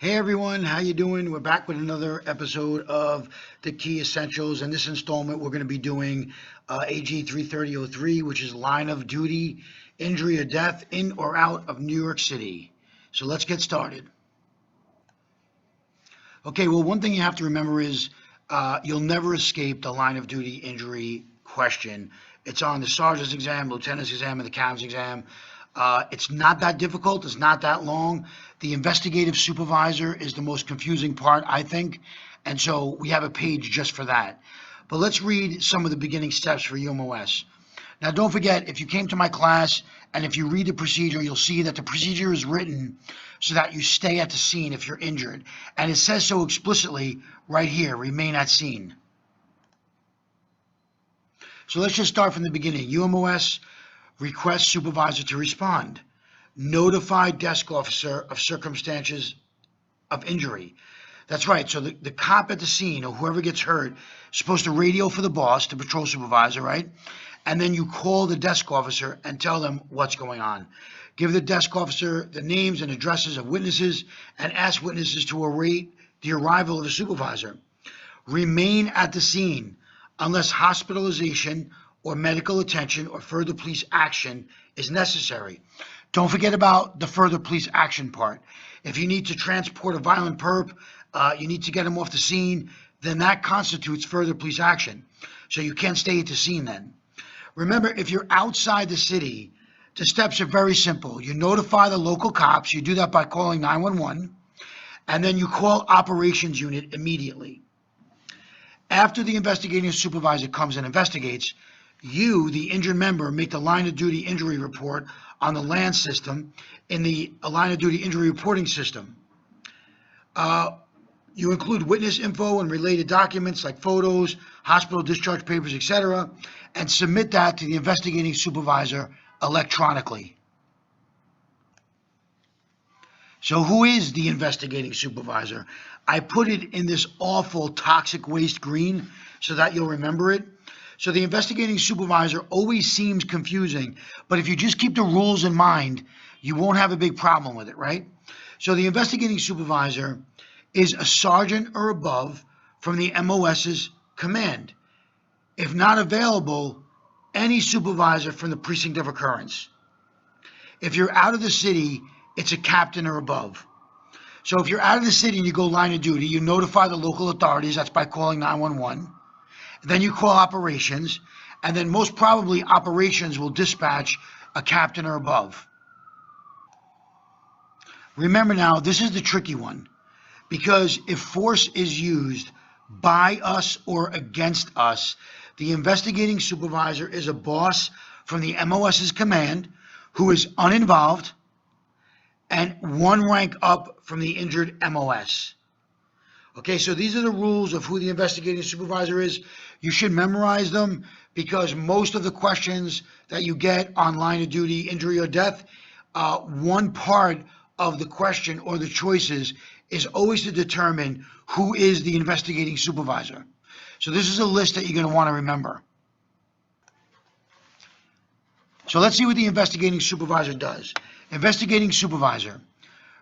Hey everyone, how you doing? We're back with another episode of the Key Essentials. In this installment, we're going to be doing AG 33003, which is line of duty, injury or death in or out of New York City. So let's get started. Okay, well, one thing you have to remember is you'll never escape the line of duty injury question. It's on the sergeant's exam, lieutenant's exam, and the captain's exam. It's not that difficult. It's not that long. The investigative supervisor is the most confusing part, I think. And so we have a page just for that. But let's read some of the beginning steps for UMOS. Now, don't forget, if you came to my class and if you read the procedure, you'll see that the procedure is written so that you stay at the scene if you're injured. And it says so explicitly right here, remain at scene. So let's just start from the beginning. UMOS requests supervisor to respond. Notify desk officer of circumstances of injury. That's right. So the cop at the scene or whoever gets hurt is supposed to radio for the boss, the patrol supervisor, right? And then you call the desk officer and tell them what's going on. Give the desk officer the names and addresses of witnesses and ask witnesses to await the arrival of the supervisor. Remain at the scene unless hospitalization or medical attention or further police action is necessary. Don't forget about the further police action part. If you need to transport a violent perp, you need to get him off the scene, then that constitutes further police action. So you can't stay at the scene then. Remember, if you're outside the city, the steps are very simple. You notify the local cops. You do that by calling 911, and then you call operations unit immediately. After the investigating supervisor comes and investigates, you, the injured member, make the line of duty injury report on the LAN system in the line of duty injury reporting system. You include witness info and related documents like photos, hospital discharge papers, etc., and submit that to the investigating supervisor electronically. So who is the investigating supervisor? I put it in this awful toxic waste green so that you'll remember it. So the investigating supervisor always seems confusing, but if you just keep the rules in mind, you won't have a big problem with it, right? So the investigating supervisor is a sergeant or above from the MOS's command. If not available, any supervisor from the precinct of occurrence. If you're out of the city, it's a captain or above. So if you're out of the city and you go line of duty, you notify the local authorities. That's by calling 911. Then you call operations, and then most probably operations will dispatch a captain or above. Remember now, this is the tricky one, because if force is used by us or against us, the investigating supervisor is a boss from the MOS's command who is uninvolved and one rank up from the injured MOS. Okay, so these are the rules of who the investigating supervisor is. You should memorize them because most of the questions that you get on line of duty, injury or death, one part of the question or the choices is always to determine who is the investigating supervisor. So this is a list that you're going to want to remember. So let's see what the investigating supervisor does. Investigating supervisor.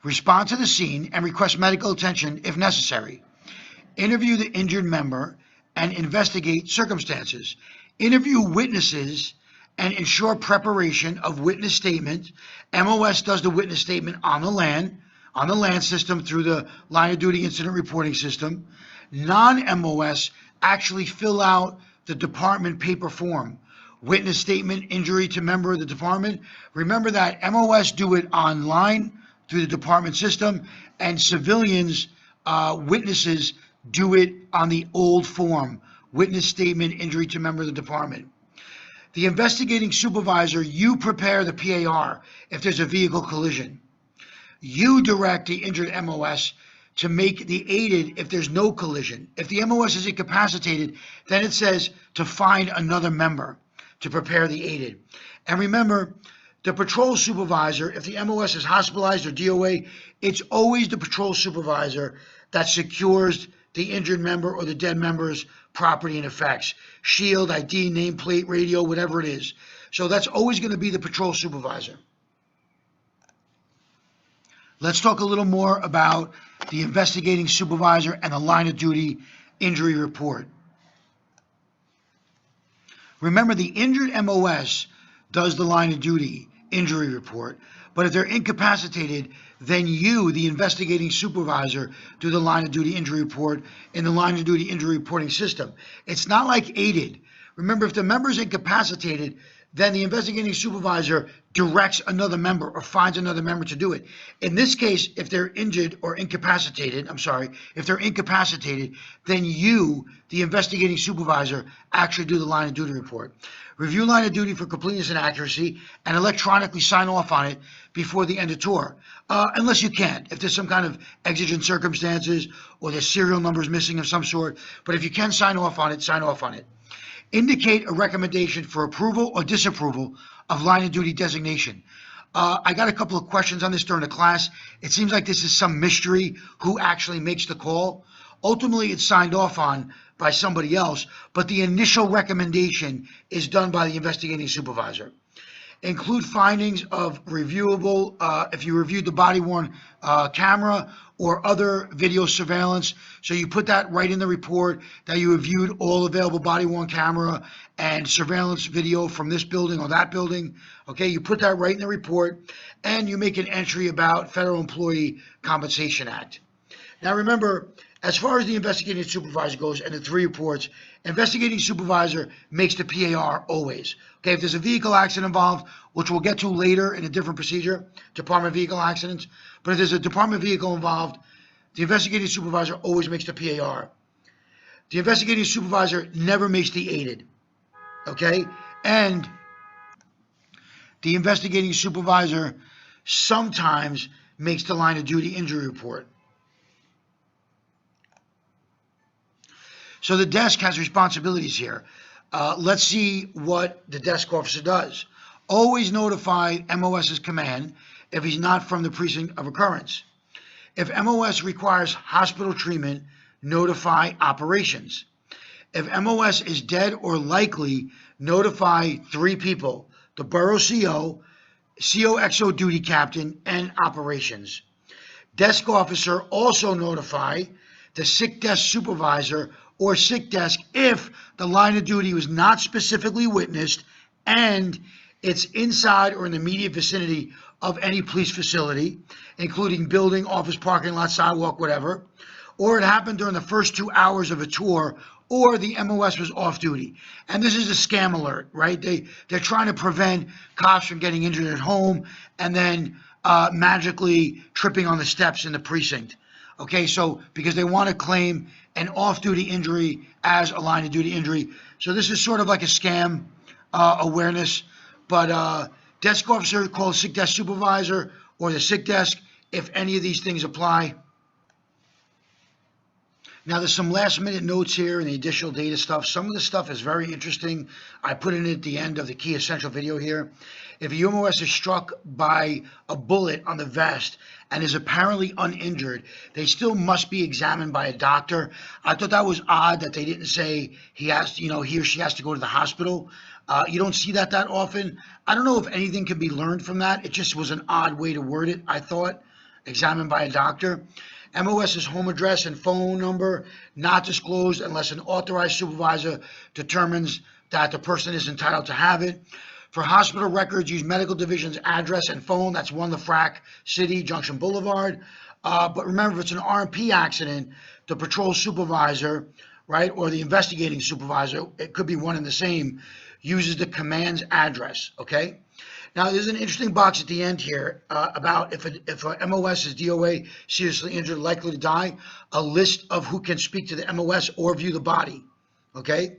Respond to the scene and request medical attention if necessary. Interview the injured member and investigate circumstances. Interview witnesses and ensure preparation of witness statement. MOS does the witness statement on the LAN system through the line of duty incident reporting system. Non-MOS actually fill out the department paper form. Witness statement, injury to member of the department. Remember that MOS do it online through the department system, and civilians, witnesses, do it on the old form. Witness statement, injury to member of the department. The investigating supervisor, you prepare the PAR if there's a vehicle collision. You direct the injured MOS to make the aided if there's no collision. If the MOS is incapacitated, then it says to find another member to prepare the aided. And remember, the patrol supervisor, if the MOS is hospitalized or DOA, it's always the patrol supervisor that secures the injured member or the dead member's property and effects. Shield, ID, nameplate, radio, whatever it is. So that's always going to be the patrol supervisor. Let's talk a little more about the investigating supervisor and the line of duty injury report. Remember, the injured MOS does the line of duty injury report, but if they're incapacitated, then you, the investigating supervisor, do the line of duty injury report in the line of duty injury reporting system. It's not like aided. Remember, if the member is incapacitated, then the investigating supervisor directs another member or finds another member to do it. In this case, if they're injured or incapacitated, if they're incapacitated, then you, the investigating supervisor, actually do the line of duty report. Review line of duty for completeness and accuracy and electronically sign off on it before the end of tour. Unless you can, if there's some kind of exigent circumstances or there's serial numbers missing of some sort. But if you can sign off on it, sign off on it. Indicate a recommendation for approval or disapproval of line of duty designation. I got a couple of questions on this during the class. It seems like this is some mystery who actually makes the call. Ultimately, it's signed off on by somebody else, but the initial recommendation is done by the investigating supervisor. Include findings of reviewable, if you reviewed the body-worn camera or other video surveillance. So you put that right in the report that you reviewed all available body-worn camera and surveillance video from this building or that building. Okay, you put that right in the report, and you make an entry about Federal Employee Compensation Act. Now remember, as far as the investigating supervisor goes and the 3 reports, investigating supervisor makes the PAR always. Okay, if there's a vehicle accident involved, which we'll get to later in a different procedure, Department of Vehicle Accidents, but if there's a department vehicle involved, the investigating supervisor always makes the PAR. The investigating supervisor never makes the aided. Okay, and the investigating supervisor sometimes makes the line of duty injury report. So the desk has responsibilities here. Let's see what the desk officer does. Always notify MOS's command if he's not from the precinct of occurrence. If MOS requires hospital treatment, notify operations. If MOS is dead or likely, notify 3 people, the borough CO, COXO duty captain, and operations. Desk officer also notify the sick desk supervisor or sick desk if the line of duty was not specifically witnessed and it's inside or in the immediate vicinity of any police facility, including building, office, parking lot, sidewalk, whatever, or it happened during the first 2 hours of a tour, or the MOS was off duty. And this is a scam alert, right? They're trying to prevent cops from getting injured at home and then magically tripping on the steps in the precinct. Okay, so because they want to claim an off-duty injury as a line-of-duty injury. So this is sort of like a scam awareness. But desk officer calls sick desk supervisor or the sick desk if any of these things apply. Now, there's some last-minute notes here and the additional data stuff. Some of the stuff is very interesting. I put it at the end of the key essential video here. If a UMOS is struck by a bullet on the vest and is apparently uninjured, they still must be examined by a doctor. I thought that was odd that they didn't say he has, he or she has to go to the hospital. You don't see that often. I don't know if anything can be learned from that. It just was an odd way to word it, I thought. Examined by a doctor. MOS's home address and phone number not disclosed unless an authorized supervisor determines that the person is entitled to have it. For hospital records, use medical division's address and phone. That's 1 LaFrac City, Junction Boulevard. But remember, if it's an RMP accident, the patrol supervisor, right, or the investigating supervisor, it could be one and the same, uses the command's address, okay? Now, there's an interesting box at the end here about if a MOS is DOA, seriously injured, likely to die, a list of who can speak to the MOS or view the body, okay?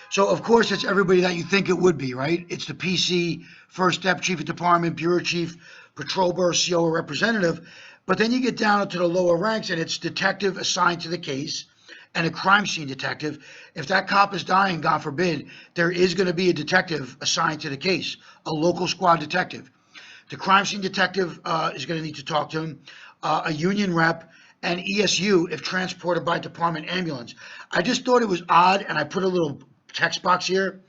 So, of course, it's everybody that you think it would be, right? It's the PC, first step, chief of department, bureau chief, patrol bureau, CO, or representative. But then you get down to the lower ranks, and it's detective assigned to the case and a crime scene detective. If that cop is dying, God forbid, there is going to be a detective assigned to the case, a local squad detective. The crime scene detective is going to need to talk to him, a union rep, and ESU if transported by department ambulance. I just thought it was odd, and I put a little text box here.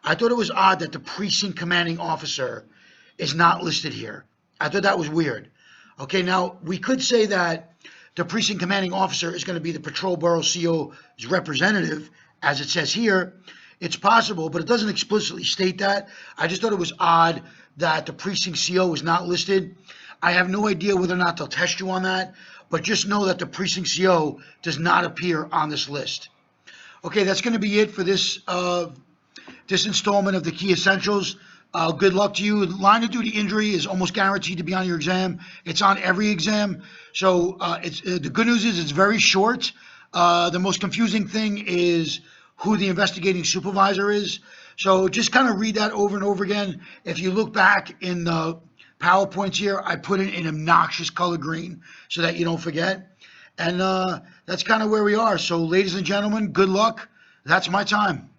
I thought it was odd that the precinct commanding officer is not listed here. I thought that was weird. Okay, now we could say that the precinct commanding officer is going to be the patrol borough CO's representative, as it says here. It's possible, but it doesn't explicitly state that. I just thought it was odd that the precinct CO is not listed. I have no idea whether or not they'll test you on that, but just know that the precinct CO does not appear on this list. Okay, that's going to be it for this installment of the Key Essentials. Good luck to you. Line of duty injury is almost guaranteed to be on your exam. It's on every exam. So the good news is it's very short. The most confusing thing is who the investigating supervisor is. So just kind of read that over and over again. If you look back in the PowerPoints here, I put it in obnoxious color green so that you don't forget. And that's kind of where we are. So ladies and gentlemen, good luck. That's my time.